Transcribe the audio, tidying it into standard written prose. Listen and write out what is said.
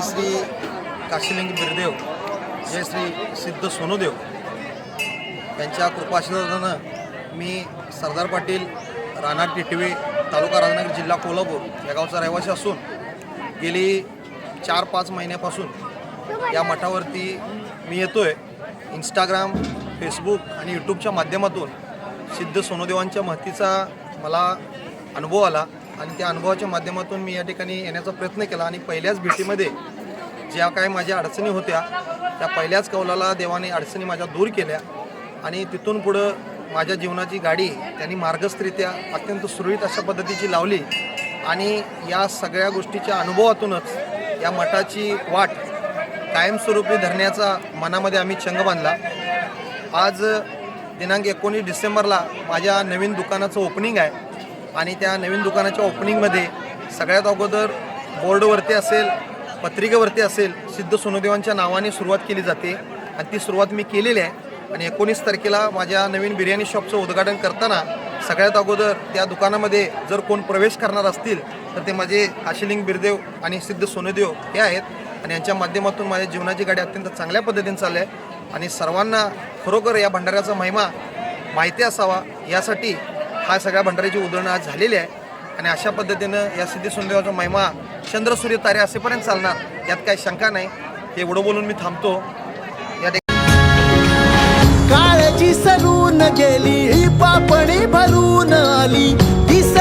श्री काशीलिंग बिरदेव, जय श्री सिद्ध सोनूदेव यांच्या कृपाआशीर्वादानं मी सरदार पाटील राणा टिटवे, तालुका राधानगरी, जिल्हा कोल्हापूर या गावचा रहिवासी असून गेली 4-5 महिन्यापासून या मठावरती मी येतोय। इंस्टाग्राम, फेसबुक आणि यूट्यूबच्या माध्यमातून सिद्ध सोनूदेवांच्या महतीचा मला अनुभव आला आणि त्या अनुभवाच्या माध्यमातून मी या ठिकाणी येण्याचा प्रयत्न केला आणि पहिल्याच भेटीमध्ये ज्या काही माझ्या अडचणी होत्या त्या पहिल्याच कौलाला देवाने अडचणी माझ्या दूर केल्या आणि तिथून पुढं माझ्या जीवनाची गाडी त्यांनी मार्गस्थरित्या अत्यंत सुरळीत अशा पद्धतीची लावली आणि या सगळ्या गोष्टीच्या अनुभवातूनच या मठाची वाट कायमस्वरूपी धरण्याचा मनामध्ये आम्ही चंग बांधला। आज दिनांक 19 डिसेंबरला माझ्या नवीन दुकानाचं ओपनिंग आहे आणि त्या नवीन दुकानाच्या ओपनिंगमध्ये सगळ्यात अगोदर बोर्डवरती असेल, पत्रिकेवरती असेल, सिद्ध सोनूदेवांच्या नावाने सुरुवात केली जाते आणि ती सुरुवात मी केलेली आहे। आणि 19 तारखेला माझ्या नवीन बिर्याणी शॉपचं उद्घाटन करताना सगळ्यात अगोदर त्या दुकानामध्ये जर कोण प्रवेश करणार असतील तर ते माझे काशीलिंग बिरदेव आणि सिद्ध सोनूदेव हे आहेत आणि यांच्या माध्यमातून माझ्या जीवनाची गाडी अत्यंत चांगल्या पद्धतीने चालली आहे आणि सर्वांना खरोखर या भंडाऱ्याचा महिमा माहिती असावा यासाठी हा सगळ्या भंडाऱ्याची उधळण आज झालेली आहे आणि अशा पद्धतीनं या सिद्ध सोनूदेवाचा महिमा चंद्र सूर्य तारे असेपर्यंत चालणार, यात काही शंका नाही। एवढं बोलून मी थांबतो। या काळजी सरून गेली, पापणी भरून आली,